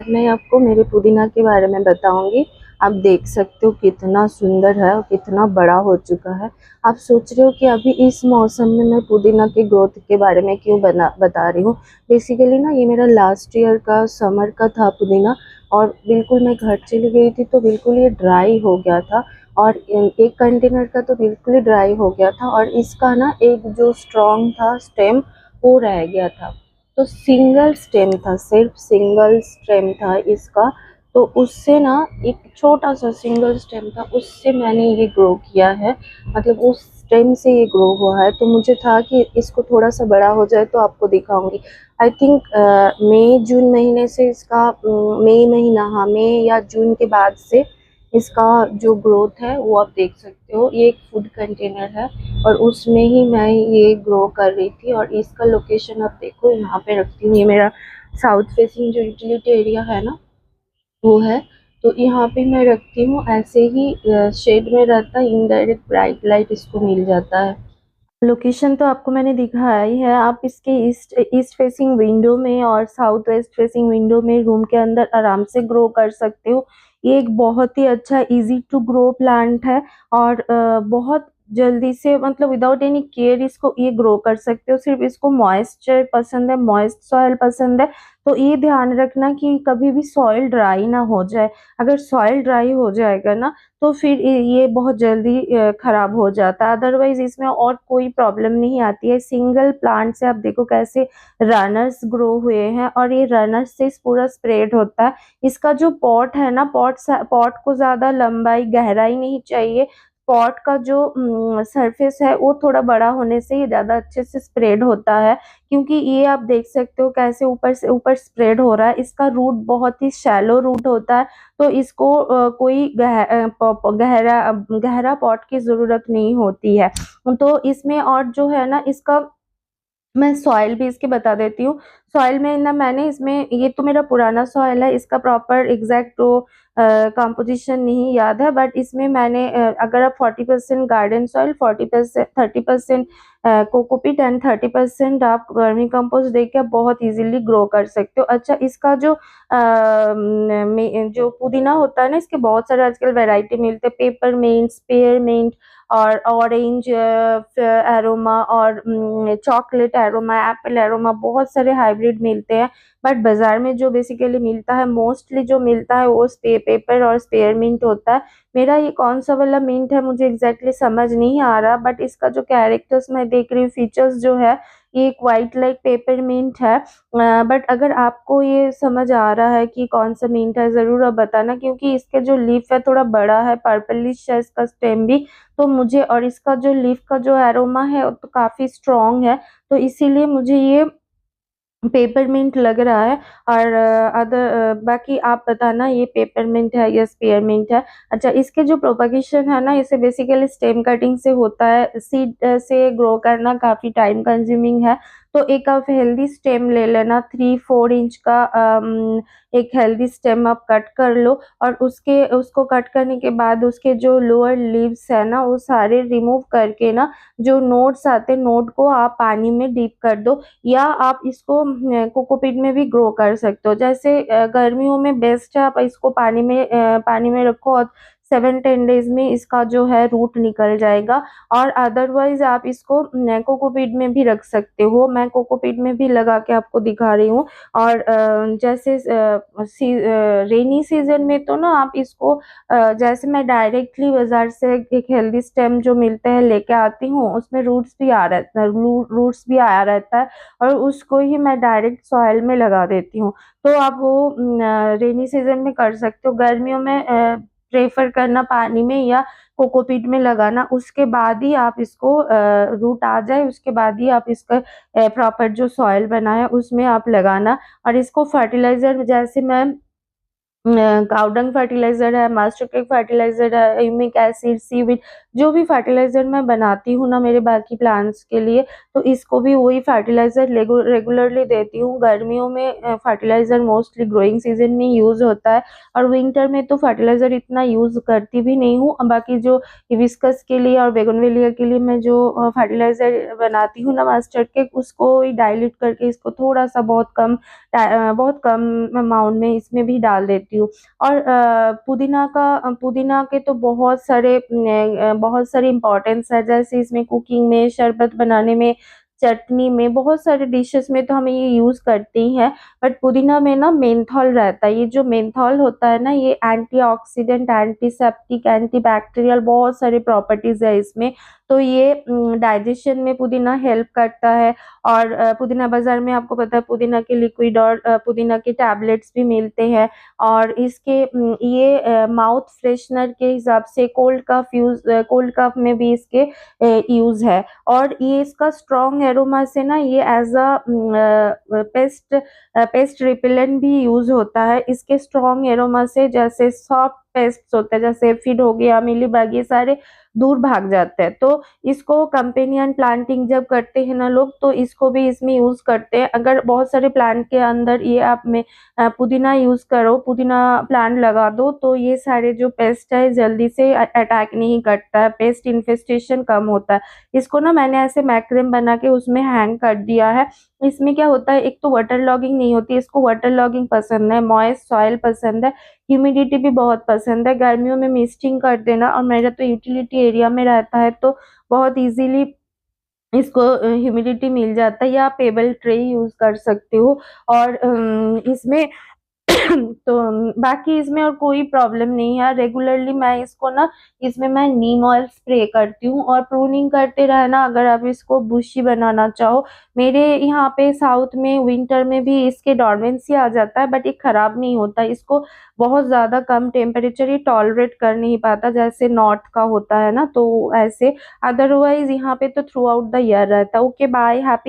मैं आपको मेरे पुदीना के बारे में बताऊंगी। आप देख सकते हो कितना सुंदर है और कितना बड़ा हो चुका है। आप सोच रहे हो कि अभी इस मौसम में मैं पुदीना के ग्रोथ के बारे में क्यों बता रही हूँ। बेसिकली ना, ये मेरा लास्ट ईयर का समर का था पुदीना। और बिल्कुल मैं घर चली गई थी तो बिल्कुल ये ड्राई हो गया था। और एक कंटेनर का तो बिल्कुल ही ड्राई हो गया था, और इसका ना एक जो स्ट्रॉन्ग था स्टेम, वो रह गया था। तो सिंगल स्टेम था, सिर्फ सिंगल स्टेम था इसका। तो उससे ना, एक छोटा सा सिंगल स्टेम था, उससे मैंने ये ग्रो किया है। मतलब उस स्टेम से ये ग्रो हुआ है। तो मुझे था कि इसको थोड़ा सा बड़ा हो जाए तो आपको दिखाऊंगी। आई थिंक मई जून महीने से इसका, मई महीना, हाँ मई या जून के बाद से इसका जो ग्रोथ है वो आप देख सकते हो। ये एक फूड कंटेनर है और उसमें ही मैं ये ग्रो कर रही थी। और इसका लोकेशन आप देखो, यहाँ पे रखती हूँ। ये मेरा साउथ फेसिंग जो यूटिलिटी एरिया है ना, वो है। तो यहाँ पे मैं रखती हूँ, ऐसे ही शेड में रहता है, इनडायरेक्ट ब्राइट लाइट इसको मिल जाता है। लोकेशन तो आपको मैंने दिखाया ही है। आप इसके ईस्ट ईस्ट फेसिंग विंडो में और साउथ वेस्ट फेसिंग विंडो में रूम के अंदर आराम से ग्रो कर सकते हो। ये एक बहुत ही अच्छा इजी टू ग्रो प्लांट है। और बहुत जल्दी से, मतलब विदाउट एनी केयर इसको ये ग्रो कर सकते हो। सिर्फ इसको मॉइस्चर पसंद है, मॉइस्ट सॉइल पसंद है। तो ये ध्यान रखना कि कभी भी सॉइल ड्राई ना हो जाए। अगर सॉइल ड्राई हो जाएगा ना, तो फिर ये बहुत जल्दी खराब हो जाता है। अदरवाइज इसमें और कोई प्रॉब्लम नहीं आती है। सिंगल प्लांट से आप देखो कैसे रनर्स ग्रो हुए हैं, और ये रनर्स से पूरा स्प्रेड होता है। इसका जो पॉट है ना, पॉट को ज्यादा लंबाई गहराई नहीं चाहिए। पॉट का जो सरफेस है वो थोड़ा बड़ा होने से ये ज्यादा अच्छे से स्प्रेड होता है। क्योंकि ये आप देख सकते हो कैसे ऊपर से ऊपर स्प्रेड हो रहा है। इसका रूट बहुत ही शैलो रूट होता है। तो इसको कोई गहरा गहरा पॉट की जरूरत नहीं होती है। तो इसमें और जो है ना, इसका मैं सॉइल भी इसके बता देती हूँ। सॉइल में ना, मैंने इसमें, ये तो मेरा पुराना सॉइल है, इसका प्रॉपर एग्जैक्ट तो कंपोजिशन नहीं याद है। बट इसमें मैंने अगर आप 40% गार्डन सॉइल, 40% 30% कोकोपीट एंड 30% आप वर्मी कंपोस्ट देके आप बहुत इजीली ग्रो कर सकते हो। अच्छा, इसका जो जो पुदीना होता है ना, इसके बहुत सारे आजकल वैरायटी मिलते हैं। पेपरमिंट, स्पेयरमिंट और ऑरेंज एरोमा और चॉकलेट एरोमा, एप्पल एरोमा, बहुत सारे हाइब्रिड मिलते हैं। बट बाजार में जो बेसिकली मिलता है, मोस्टली जो मिलता है वो पेपर और स्पेयर मिंट होता है। मेरा ये कौन सा वाला मिंट है मुझे एग्जैक्टली समझ नहीं आ रहा। बट इसका जो कैरेक्टर्स मैं देख रही हूँ, फीचर्स जो है, ये एक वाइट लाइक पेपर मिंट है। बट अगर आपको ये समझ आ रहा है कि कौन सा मिंट है, जरूर आप बताना। क्योंकि इसके जो लीफ है थोड़ा बड़ा है, पर्पलिश है इसका स्टेम भी। तो मुझे, और इसका जो लीफ का जो एरोमा है वो तो काफी स्ट्रॉन्ग है। तो इसीलिए मुझे ये पेपरमिंट लग रहा है। और अदर बाकी आप बताना ये पेपरमिंट है या स्पेयरमिंट है। अच्छा, इसके जो प्रोपगेशन है ना, इसे बेसिकली स्टेम कटिंग से होता है। सीड से ग्रो करना काफी टाइम कंज्यूमिंग है। तो एक आप हेल्दी स्टेम ले लेना, 3-4 इंच का एक हेल्दी स्टेम आप कट कर लो। और उसको कट करने के बाद उसके जो लोअर लीव्स है ना, वो सारे रिमूव करके ना, जो नोड्स आते, नोड को आप पानी में डीप कर दो। या आप इसको कोकोपीट में भी ग्रो कर सकते हो। जैसे गर्मियों में बेस्ट है, आप इसको पानी में रखो और 7-10 डेज में इसका जो है रूट निकल जाएगा। और अदरवाइज आप इसको कोकोपीट में भी रख सकते हो। मैं कोकोपीट में भी लगा के आपको दिखा रही हूँ। और जैसे रेनी सीजन में तो ना, आप इसको जैसे मैं डायरेक्टली बाजार से एक हेल्दी स्टेम जो मिलते हैं लेके आती हूँ, उसमें रूट्स भी आ रहता है, रूट्स भी आया रहता है। और उसको ही मैं डायरेक्ट सॉइल में लगा देती हूँ। तो आप वो रेनी सीजन में कर सकते हो। गर्मियों में प्रेफर करना पानी में या कोकोपीट में लगाना। उसके बाद ही आप इसको, रूट आ जाए उसके बाद ही आप इसका प्रॉपर जो सॉइल बना है उसमें आप लगाना। और इसको फर्टिलाइजर, जैसे मैं काउडंग फर्टिलाइज़र है, मास्टर केक फर्टिलाइज़र है, ह्यूमिक एसिड, सीवीड, जो भी फर्टिलाइज़र मैं बनाती हूँ ना मेरे बाकी प्लांट्स के लिए, तो इसको भी वही फर्टिलाइज़र रेगुलरली देती हूँ। गर्मियों में फर्टिलाइज़र मोस्टली ग्रोइंग सीज़न में यूज़ होता है और विंटर में तो फर्टिलाइज़र इतना यूज़ करती भी नहीं हूँ। बाकी जो हिबिस्कस के लिए और बोगनवेलिया के लिए मैं जो फर्टिलाइज़र बनाती हूँ ना मास्टर केक, उसको ही डाइल्यूट करके इसको थोड़ा-सा बहुत कम अमाउंट में इसमें भी डाल देती हूँ। और पुदीना के तो बहुत सारे इम्पोर्टेंस है, जैसे इसमें कुकिंग में, शरबत बनाने में, चटनी में, बहुत सारे डिशेज़ में तो हम ये यूज़ करते ही हैं। बट पुदीना में ना मेंथॉल रहता है, ये जो मेंथॉल होता है ना, ये एंटीऑक्सीडेंट, एंटीसेप्टिक, एंटीबैक्टीरियल बहुत सारी प्रॉपर्टीज़ है इसमें। तो ये डाइजेशन में पुदीना हेल्प करता है। और पुदीना बाज़ार में आपको पता है पुदीना के लिक्विड और पुदीना के टैबलेट्स भी मिलते हैं। और ये माउथ फ्रेशनर के हिसाब से कोल्ड कफ में भी इसके यूज़ है। और ये इसका स्ट्रॉन्ग एरोमा से ना ये एज़ पेस्ट रिपेलेंट भी यूज़ होता है। इसके स्ट्रॉन्ग एरोमा से जैसे सॉफ्ट पेस्ट्स होते हैं, जैसे एफिड हो गया, मिलीबग, ये सारे दूर भाग जाते हैं। तो इसको कंपेनियन प्लांटिंग जब करते हैं ना लोग, तो इसको भी इसमें यूज़ करते हैं। अगर बहुत सारे प्लांट के अंदर ये आप में पुदीना यूज़ करो, पुदीना प्लांट लगा दो, तो ये सारे जो पेस्ट है जल्दी से अटैक नहीं करता है, पेस्ट इन्फेस्टेशन कम होता है। इसको ना मैंने ऐसे मैक्रेम बना के उसमें हैंग कर दिया है। इसमें क्या होता है, एक तो वाटर लॉगिंग नहीं होती, इसको वाटर लॉगिंग पसंद है, मॉइस्ट सॉइल पसंद है, ह्यूमिडिटी भी बहुत पसंद है। गर्मियों में मिस्टिंग कर देना, और मेरा तो यूटिलिटी एरिया में रहता है तो बहुत ईज़िली इसको ह्यूमिडिटी मिल जाता है, या आप पेबल ट्रे यूज़ कर सकते हो। और इसमें तो बाकी इसमें और कोई प्रॉब्लम नहीं है। रेगुलरली मैं इसको ना, इसमें मैं नीम ऑयल स्प्रे करती हूँ और प्रूनिंग करते रहना अगर आप इसको बुशी बनाना चाहो। मेरे यहाँ पे साउथ में विंटर में भी इसके डोरमेंसी आ जाता है, बट ये खराब नहीं होता। इसको बहुत ज़्यादा कम टेम्परेचर ये टॉलरेट कर नहीं पाता, जैसे नॉर्थ का होता है ना, तो ऐसे। अदरवाइज़ यहाँ पे तो थ्रू आउट द ईयर रहता है। Okay, bye, happy